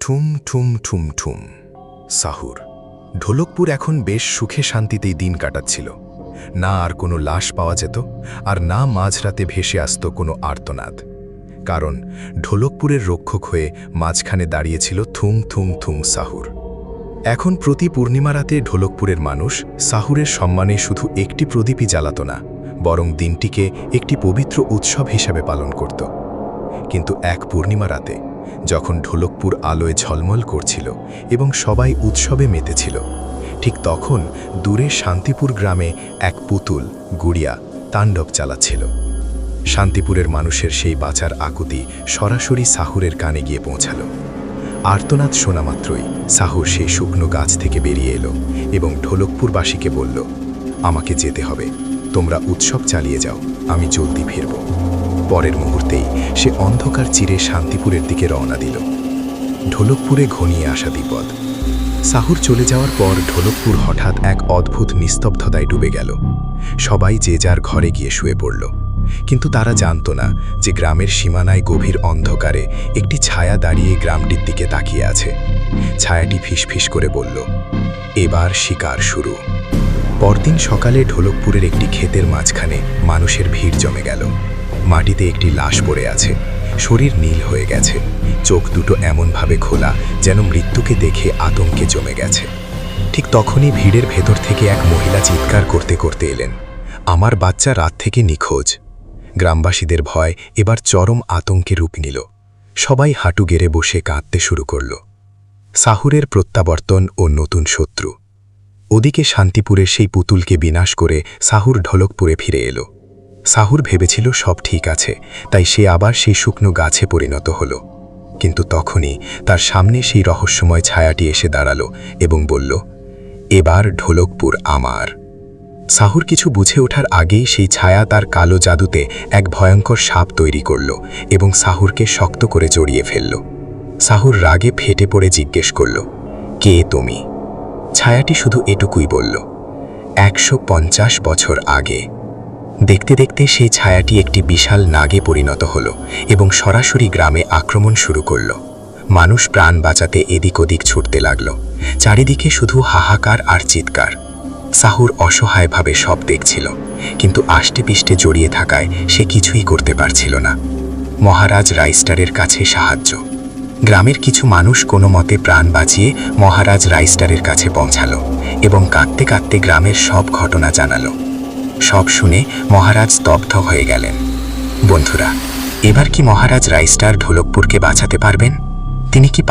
ঠুম ঠুম ঠুম ঠুম। সাহুর। ঢোলকপুর এখন বেশ সুখে শান্তিতেই দিন কাটাচ্ছিল। না আর কোনো লাশ পাওয়া যেত, আর না মাঝরাতে ভেসে আসত কোনো আর্তনাদ। কারণ ঢোলকপুরের রক্ষক হয়ে মাঝখানে দাঁড়িয়েছিল থুম থুম থুম সাহুর। এখন প্রতি পূর্ণিমা রাতে ঢোলকপুরের মানুষ সাহুরের সম্মানে শুধু একটি প্রদীপই জ্বালাত না, বরং দিনটিকে একটি পবিত্র উৎসব হিসাবে পালন করত। কিন্তু এক পূর্ণিমা রাতে, যখন ঢোলকপুর আলোয় ঝলমল করছিল এবং সবাই উৎসবে মেতেছিল, ঠিক তখন দূরে শান্তিপুর গ্রামে এক পুতুল গুড়িয়া তাণ্ডব চালাচ্ছিল। শান্তিপুরের মানুষের সেই বাঁচার আকুতি সরাসরি সাহুরের কানে গিয়ে পৌঁছাল। আর্তনাদ শোনা মাত্রই সাহুর সেই শুকনো গাছ থেকে বেরিয়ে এলো এবং ঢোলকপুরবাসীকে বলল, আমাকে যেতে হবে, তোমরা উৎসব চালিয়ে যাও, আমি জলদি ফিরব। পরের মুহূর্তেই সে অন্ধকার চিরে শান্তিপুরের দিকে রওনা দিল। ঢোলকপুরে ঘনিয়ে আসা বিপদ। সাহুর চলে যাওয়ার পর ঢোলকপুর হঠাৎ এক অদ্ভুত নিস্তব্ধতায় ডুবে গেল। সবাই যে যার ঘরে গিয়ে শুয়ে পড়ল, কিন্তু তারা জানত না যে গ্রামের সীমানায় গভীর অন্ধকারে একটি ছায়া দাঁড়িয়ে গ্রামটির দিকে তাকিয়ে আছে। ছায়াটি ফিসফিস করে বলল, এবার শিকার শুরু। পরদিন সকালে ঢোলকপুরের একটি ক্ষেতের মাঝখানে মানুষের ভিড় জমে গেল। মাটিতে একটি লাশ পড়ে আছে, শরীর নীল হয়ে গেছে, চোখ দুটো এমনভাবে খোলা যেন মৃত্যুকে দেখে আতঙ্কে জমে গেছে। ঠিক তখনই ভিড়ের ভেতর থেকে এক মহিলা চিৎকার করতে করতে এলেন, আমার বাচ্চা রাত থেকে নিখোঁজ। গ্রামবাসীদের ভয় এবার চরম আতঙ্কে রূপ নিল। সবাই হাঁটু গেড়ে বসে কাঁদতে শুরু করল। সাহুরের প্রত্যাবর্তন ও নতুন শত্রু। ওদিকে শান্তিপুরের সেই পুতুলকে বিনাশ করে সাহুর ঢোলকপুরে ফিরে এলো। সাহুর ভেবেছিল সব ঠিক আছে, তাই সে আবার সেই শুকনো গাছে পরিণত হল। কিন্তু তখনই তার সামনে সেই রহস্যময় ছায়াটি এসে দাঁড়ালো এবং বলল, এবার ঢোলকপুর আমার। সাহুর কিছু বুঝে ওঠার আগেই সেই ছায়া তার কালো জাদুতে এক ভয়ঙ্কর সাপ তৈরি করল এবং সাহুরকে শক্ত করে জড়িয়ে ফেলল। সাহুর রাগে ফেটে পড়ে জিজ্ঞেস করল, কে তুমি? ছায়াটি শুধু এটুকুই বলল, 150 বছর আগে। দেখতে দেখতে সেই ছায়াটি একটি বিশাল নাগে পরিণত হল এবং সরাসরি গ্রামে আক্রমণ শুরু করল। মানুষ প্রাণ বাঁচাতে এদিক ওদিক ছুটতে লাগল। চারিদিকে শুধু হাহাকার আর চিৎকার। সাহুর অসহায়ভাবে সব দেখছিল, কিন্তু আষ্টেপৃষ্ঠে জড়িয়ে থাকায় সে কিছুই করতে পারছিল না। মহারাজ রাইস্টারের কাছে সাহায্য। গ্রামের কিছু মানুষ কোনো মতে প্রাণ বাঁচিয়ে মহারাজ রাইস্টারের কাছে পৌঁছালো এবং কাঁদতে কাঁদতে গ্রামের সব ঘটনা জানালো। সব শুনে মহারাজ স্তব্ধ হয়ে গেলেন। বন্ধুরা, এবার কি মহারাজ রাইস্টার ঢোলকপুরকে বাঁচাতে পারবেন? তিনি কি